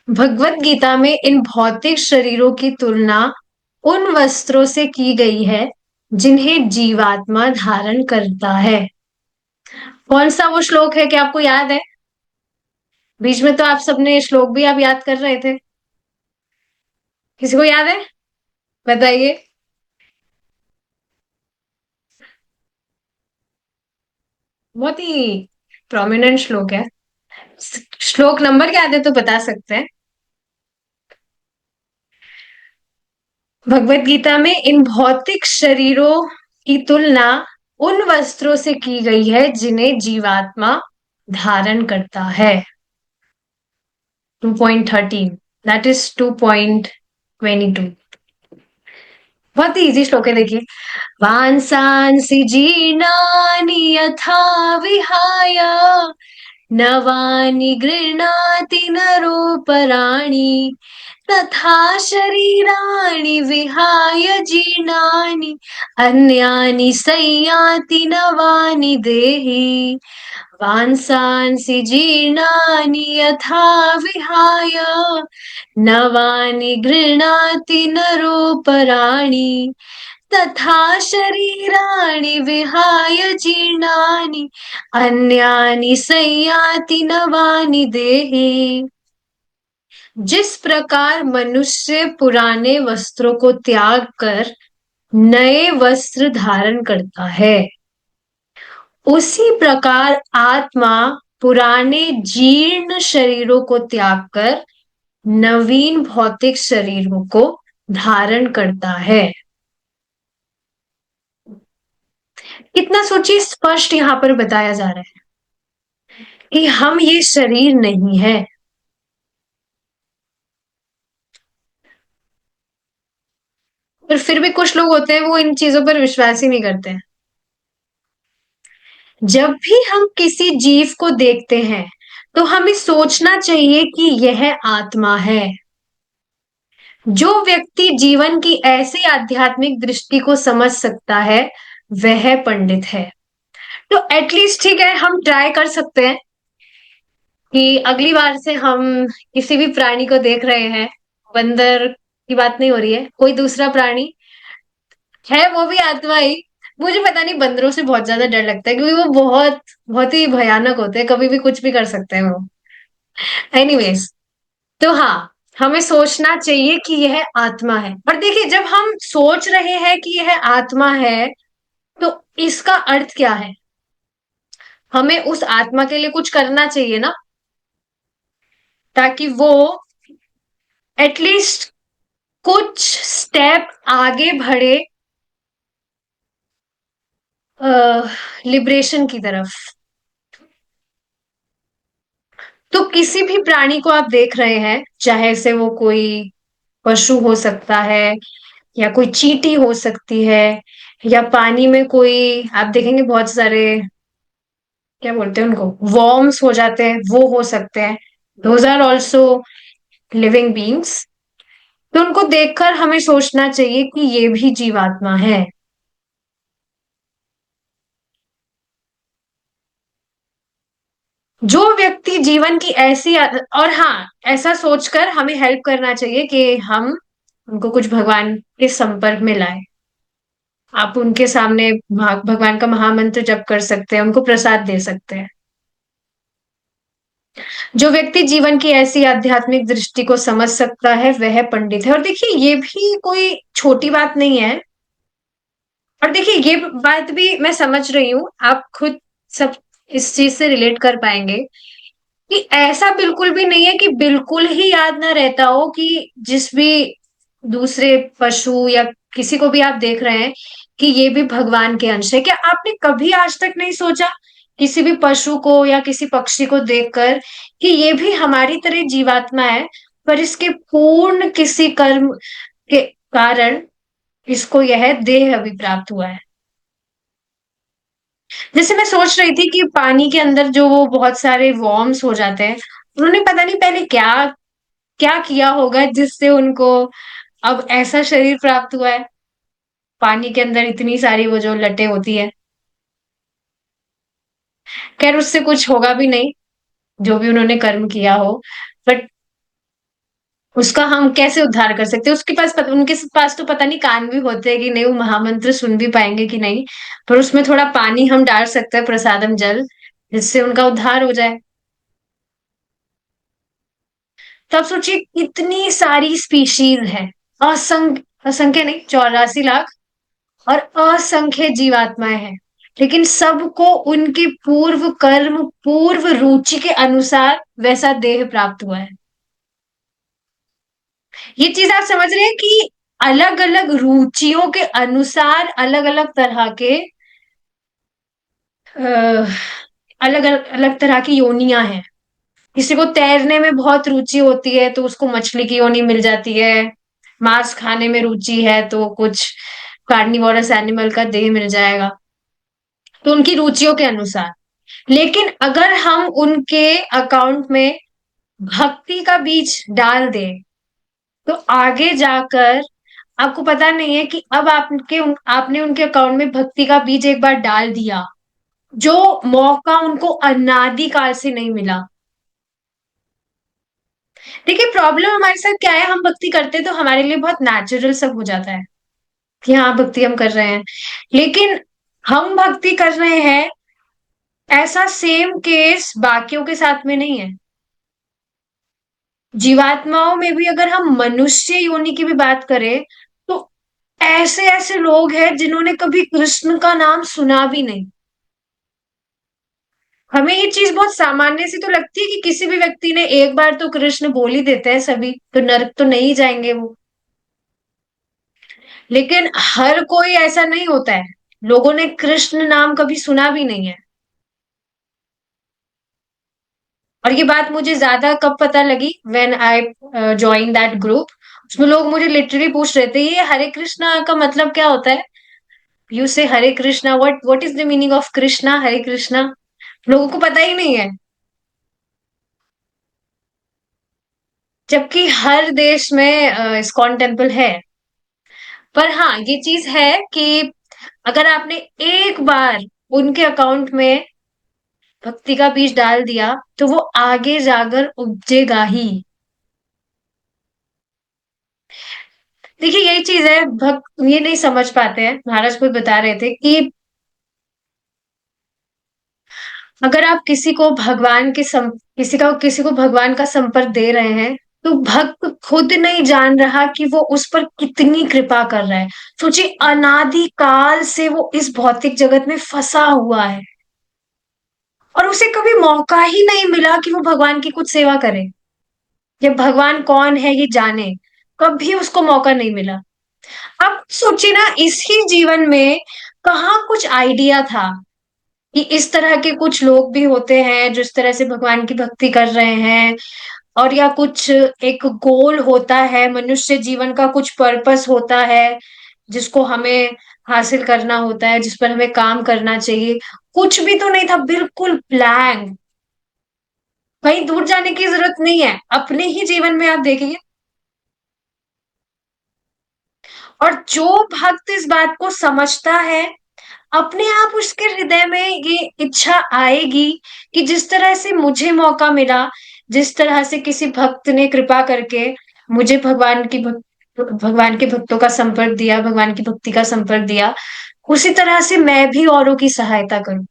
भगवत गीता में इन भौतिक शरीरों की तुलना उन वस्त्रों से की गई है जिन्हें जीवात्मा धारण करता है। कौन सा वो श्लोक है, क्या आपको याद है? बीच में तो आप सबने श्लोक भी आप याद कर रहे थे। किसी को याद है? बताइए। बहुत ही प्रोमिनेंट श्लोक है। श्लोक नंबर याद है तो बता सकते हैं? भगवत गीता में इन भौतिक शरीरों की तुलना उन वस्त्रों से की गई है जिन्हें जीवात्मा धारण करता है। 2.13। That is 2.22। बहुत ही इजी श्लोक है, देखिए। वांसांसि जीर्णानि यथा विहाय नवानि गृह्णाति नरोपराणि तथा शरीराणि विहाय जीर्णानि अन्यानि संयाति नवानि देहि। वांसांसि जीर्णानि यथा विहाय नवानि गृह्णाति नरोपराणि तथा शरीराणि विहाय जीर्णानि अन्यानि संयाति नवानि देहि। जिस प्रकार मनुष्य पुराने वस्त्रों को त्याग कर नए वस्त्र धारण करता है, उसी प्रकार आत्मा पुराने जीर्ण शरीरों को त्याग कर नवीन भौतिक शरीरों को धारण करता है। कितना सोचिए, स्पष्ट यहाँ पर बताया जा रहा है कि हम ये शरीर नहीं है। पर फिर भी कुछ लोग होते हैं वो इन चीजों पर विश्वास ही नहीं करते हैं। जब भी हम किसी जीव को देखते हैं तो हमें सोचना चाहिए कि यह आत्मा है। जो व्यक्ति जीवन की ऐसी आध्यात्मिक दृष्टि को समझ सकता है वह पंडित है। तो एटलीस्ट ठीक है, हम ट्राई कर सकते हैं कि अगली बार से हम किसी भी प्राणी को देख रहे हैं, बंदर की बात नहीं हो रही है, कोई दूसरा प्राणी है, वो भी आत्मा ही। मुझे पता नहीं, बंदरों से बहुत ज्यादा डर लगता है क्योंकि वो बहुत बहुत ही भयानक होते हैं, कभी भी कुछ भी कर सकते हैं वो। एनीवेज, तो हाँ, हमें सोचना चाहिए कि यह आत्मा है। और देखिए, जब हम सोच रहे हैं कि यह आत्मा है तो इसका अर्थ क्या है? हमें उस आत्मा के लिए कुछ करना चाहिए ना, ताकि वो एटलीस्ट कुछ स्टेप आगे बढ़े लिबरेशन की तरफ। तो किसी भी प्राणी को आप देख रहे हैं, चाहे से वो कोई पशु हो सकता है या कोई चींटी हो सकती है, या पानी में कोई आप देखेंगे बहुत सारे, क्या बोलते हैं उनको, वॉर्म्स हो जाते हैं, वो हो सकते हैं। Those are also living beings. तो उनको देखकर हमें सोचना चाहिए कि ये भी जीवात्मा है। जो व्यक्ति जीवन की ऐसी और हाँ, ऐसा सोचकर हमें हेल्प करना चाहिए कि हम उनको कुछ भगवान के संपर्क में लाए। आप उनके सामने भगवान का महामंत्र जप कर सकते हैं, उनको प्रसाद दे सकते हैं। जो व्यक्ति जीवन की ऐसी आध्यात्मिक दृष्टि को समझ सकता है वह पंडित है। और देखिए, ये भी कोई छोटी बात नहीं है। और देखिए, ये बात भी मैं समझ रही हूँ, आप खुद सब इस चीज से रिलेट कर पाएंगे कि ऐसा बिल्कुल भी नहीं है कि बिल्कुल ही याद ना रहता हो कि जिस भी दूसरे पशु या किसी को भी आप देख रहे हैं कि ये भी भगवान के अंश है। क्या आपने कभी आज तक नहीं सोचा किसी भी पशु को या किसी पक्षी को देखकर कि ये भी हमारी तरह जीवात्मा है, पर इसके पूर्ण किसी कर्म के कारण इसको यह देह अभी प्राप्त हुआ है? जैसे मैं सोच रही थी कि पानी के अंदर जो वो बहुत सारे वॉर्म्स हो जाते हैं, उन्होंने पता नहीं पहले क्या क्या किया होगा जिससे उनको अब ऐसा शरीर प्राप्त हुआ है। पानी के अंदर इतनी सारी वो जो लटे होती है, खैर उससे कुछ होगा भी नहीं, जो भी उन्होंने कर्म किया हो। बट उसका हम कैसे उद्धार कर सकते हैं? उनके पास तो पता नहीं कान भी होते हैं कि नहीं, वो महामंत्र सुन भी पाएंगे कि नहीं। पर उसमें थोड़ा पानी हम डाल सकते हैं, प्रसादम जल, जिससे उनका उद्धार हो जाए। तो आप सोचिए, इतनी सारी स्पीशीज है, असंख्य, असंख्य नहीं, 84 लाख, और असंख्य जीवात्माएं हैं, लेकिन सबको उनके पूर्व कर्म, पूर्व रुचि के अनुसार वैसा देह प्राप्त हुआ है। ये चीज आप समझ रहे हैं कि अलग अलग रुचियों के अनुसार अलग अलग तरह के अलग अलग अलग तरह की योनियां हैं। किसी को तैरने में बहुत रुचि होती है तो उसको मछली की योनि मिल जाती है। मांस खाने में रुचि है तो कुछ कार्निवोरस एनिमल का देह मिल जाएगा। तो उनकी रुचियों के अनुसार। लेकिन अगर हम उनके अकाउंट में भक्ति का बीज डाल दें तो आगे जाकर आपको पता नहीं है कि अब आपने उनके अकाउंट में भक्ति का बीज एक बार डाल दिया, जो मौका उनको अनादिकाल से नहीं मिला। देखिए प्रॉब्लम हमारे साथ क्या है, हम भक्ति करते तो हमारे लिए बहुत नेचुरल सब हो जाता है कि हाँ भक्ति हम कर रहे हैं। लेकिन हम भक्ति कर रहे हैं, ऐसा सेम केस बाकियों के साथ में नहीं है। जीवात्माओं में भी अगर हम मनुष्य योनि की भी बात करें तो ऐसे ऐसे लोग हैं जिन्होंने कभी कृष्ण का नाम सुना भी नहीं। हमें ये चीज बहुत सामान्य सी तो लगती है कि किसी भी व्यक्ति ने एक बार तो कृष्ण बोल ही देते हैं, सभी तो नरक तो नहीं जाएंगे वो। लेकिन हर कोई ऐसा नहीं होता है। लोगों ने कृष्ण नाम कभी सुना भी नहीं है। और ये बात मुझे ज्यादा कब पता लगी, when I join that group. उसमें लोग मुझे लिटरली पूछ रहे थे ये हरे कृष्णा का मतलब क्या होता है। You say Hare Krishna, what is the meaning of Krishna, Hare Krishna. लोगों को पता ही नहीं है। जबकि हर देश में इस्कॉन टेम्पल है। पर हाँ ये चीज है कि अगर आपने एक बार उनके अकाउंट में भक्ति का बीज डाल दिया तो वो आगे जाकर उपजेगा ही। देखिए यही चीज है, भक्त ये नहीं समझ पाते हैं। महाराज खुद बता रहे थे कि अगर आप किसी को भगवान का संपर्क दे रहे हैं तो भक्त खुद नहीं जान रहा कि वो उस पर कितनी कृपा कर रहा है। सोचिए अनादि काल से वो इस भौतिक जगत में फंसा हुआ है और उसे कभी मौका ही नहीं मिला कि वो भगवान की कुछ सेवा करे या भगवान कौन है ये जाने। कभी उसको मौका नहीं मिला। अब सोचिए ना, इसी जीवन में कहाँ कुछ आइडिया था कि इस तरह के कुछ लोग भी होते हैं जो इस तरह से भगवान की भक्ति कर रहे हैं। और या कुछ एक गोल होता है, मनुष्य जीवन का कुछ पर्पस होता है जिसको हमें हासिल करना होता है, जिस पर हमें काम करना चाहिए। कुछ भी तो नहीं था, बिल्कुल ब्लैंक। कहीं दूर जाने की जरूरत नहीं है, अपने ही जीवन में आप देखेंगे। और जो भक्त इस बात को समझता है, अपने आप उसके हृदय में ये इच्छा आएगी कि जिस तरह से मुझे मौका मिला, जिस तरह से किसी भक्त ने कृपा करके मुझे भगवान के भक्तों का संपर्क दिया, भगवान की भक्ति का संपर्क दिया, उसी तरह से मैं भी औरों की सहायता करूं।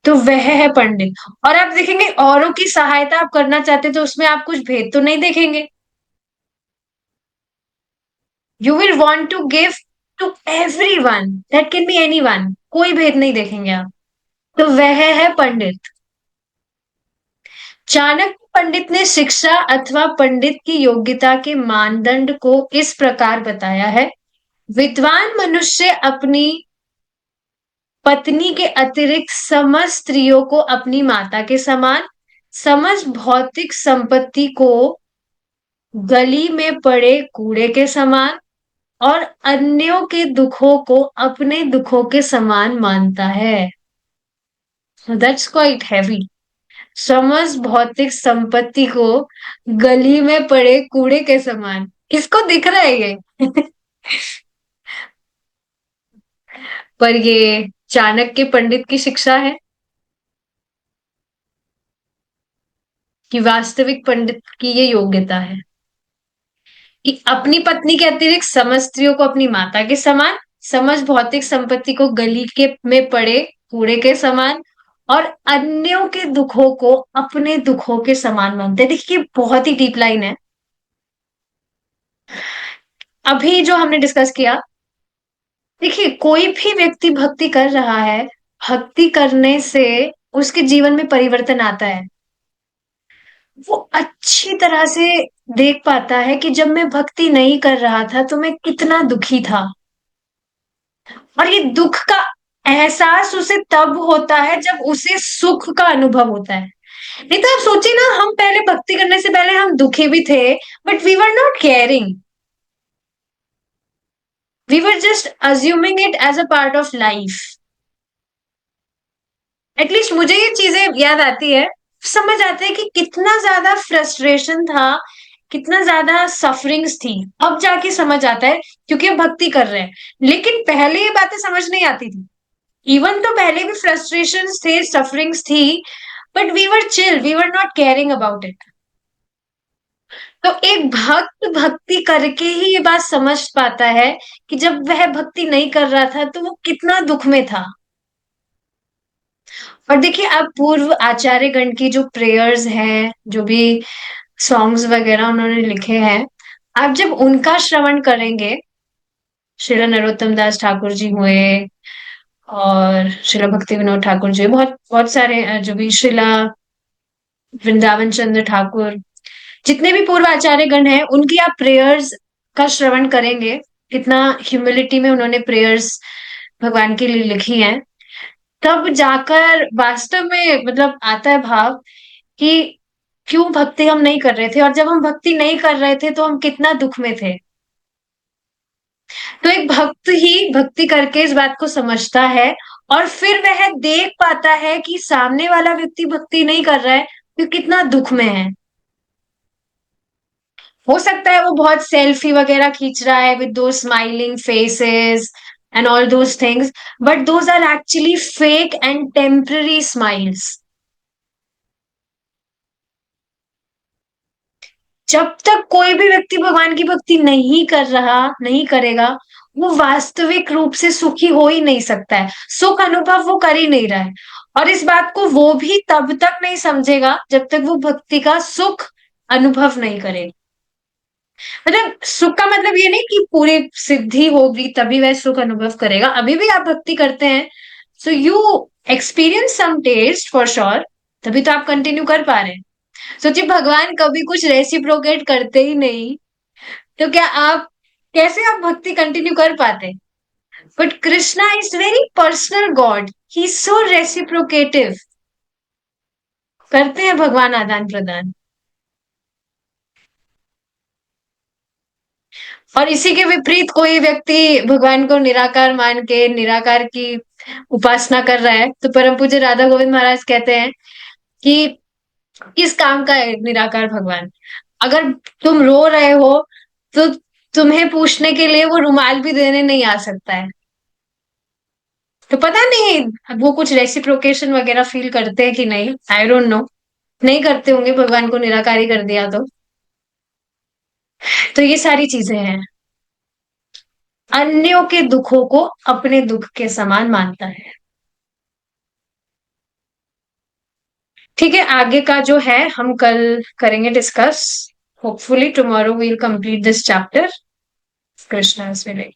तो वह है पंडित। और आप देखेंगे औरों की सहायता आप करना चाहते तो उसमें आप कुछ भेद तो नहीं देखेंगे। You will want to give to everyone, that can be anyone, कोई भेद नहीं देखेंगे आप। तो वह है पंडित। चाणक्य पंडित ने शिक्षा अथवा पंडित की योग्यता के मानदंड को इस प्रकार बताया है। विद्वान मनुष्य अपनी पत्नी के अतिरिक्त समस्त स्त्रियों को अपनी माता के समान, समस्त भौतिक संपत्ति को गली में पड़े कूड़े के समान और अन्यों के दुखों को अपने दुखों के समान मानता है। That's quite heavy. समस्त भौतिक संपत्ति को गली में पड़े कूड़े के समान, किसको दिख रहा है ये? पर ये चाणक्य पंडित की शिक्षा है कि वास्तविक पंडित की ये योग्यता है कि अपनी पत्नी के अतिरिक्त समस्त स्त्रियों को अपनी माता के समान, समस्त भौतिक संपत्ति को गली के में पड़े कूड़े के समान और अन्यों के दुखों को अपने दुखों के समान मानते हैं। देखिए बहुत ही डीप लाइन है। अभी जो हमने डिस्कस किया, देखिए कोई भी व्यक्ति भक्ति कर रहा है, भक्ति करने से उसके जीवन में परिवर्तन आता है। वो अच्छी तरह से देख पाता है कि जब मैं भक्ति नहीं कर रहा था तो मैं कितना दुखी था। और ये दुख का एहसास उसे तब होता है जब उसे सुख का अनुभव होता है। नहीं तो आप सोचिए ना, हम पहले भक्ति करने से पहले हम दुखी भी थे, but we were not caring, we were just assuming it as a part of life. At least मुझे ये चीजें याद आती है, समझ आता है कि कितना ज्यादा फ्रस्ट्रेशन था, कितना ज्यादा सफरिंग्स थी। अब जाके समझ आता है क्योंकि अब भक्ति कर रहे हैं, लेकिन पहले ये बातें समझ नहीं आती थी। इवन तो पहले भी फ्रस्ट्रेशंस थे, सफरिंग्स थी, but we were chill, we were not caring about it. तो एक भक्त भक्ति करके ही ये बात समझ पाता है कि जब वह भक्ति नहीं कर रहा था तो वो कितना दुख में था। और देखिए, आप पूर्व आचार्य गण की जो प्रेयर्स हैं, जो भी सॉन्ग्स वगैरह उन्होंने लिखे हैं, आप जब उनका श्रवण करेंगे, श्रील नरोत्तम दास ठाकुर जी हुए और श्रीला भक्ति विनोद ठाकुर जी, बहुत बहुत सारे जो भी श्रीला वृंदावन चंद्र ठाकुर, जितने भी पूर्व आचार्य गण हैं, उनकी आप प्रेयर्स का श्रवण करेंगे, कितना ह्यूमिलिटी में उन्होंने प्रेयर्स भगवान के लिए लिखी हैं, तब जाकर वास्तव में मतलब आता है भाव कि क्यों भक्ति हम नहीं कर रहे थे, और जब हम भक्ति नहीं कर रहे थे तो हम कितना दुख में थे। तो एक भक्त ही भक्ति करके इस बात को समझता है, और फिर वह देख पाता है कि सामने वाला व्यक्ति भक्ति नहीं कर रहा है तो कितना दुख में है। हो सकता है वो बहुत सेल्फी वगैरह खींच रहा है with those smiling faces and all those things, but those are actually fake and temporary smiles. जब तक कोई भी व्यक्ति भगवान की भक्ति नहीं कर रहा, नहीं करेगा, वो वास्तविक रूप से सुखी हो ही नहीं सकता है, सुख अनुभव वो कर ही नहीं रहा है। और इस बात को वो भी तब तक नहीं समझेगा जब तक वो भक्ति का सुख अनुभव नहीं करेगा। मतलब सुख का मतलब ये नहीं कि पूरी सिद्धि होगी तभी वह सुख अनुभव करेगा, अभी भी आप भक्ति करते हैं, so you experience some taste for sure, तभी तो आप कंटिन्यू कर पा रहे हैं। सोचिए, भगवान कभी कुछ रेसिप्रोकेट करते ही नहीं, तो क्या आप, कैसे आप भक्ति कंटिन्यू कर पाते? But Krishna is very personal God, he is so reciprocative, करते हैं भगवान आदान प्रदान। और इसी के विपरीत कोई व्यक्ति भगवान को निराकार मान के निराकार की उपासना कर रहा है, तो परम पूज्य राधा गोविंद महाराज कहते हैं कि किस काम का है निराकार भगवान? अगर तुम रो रहे हो तो तुम्हें पूछने के लिए वो रुमाल भी देने नहीं आ सकता है। तो पता नहीं वो कुछ रेसिप्रोकेशन वगैरह फील करते हैं कि नहीं, आई डोंट नो। नहीं करते होंगे, भगवान को निराकारी कर दिया तो ये सारी चीजें हैं। अन्यों के दुखों को अपने दुख के समान मानता है। ठीक है, आगे का जो है हम कल करेंगे discuss. Hopefully tomorrow we'll complete this chapter. Krishna is willing.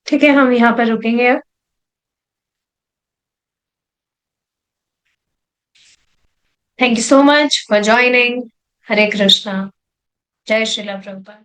ठीक है, हम यहाँ पर रुकेंगे अब। Thank you so much for joining. Hare Krishna. जय श्रीला प्रभुपाद।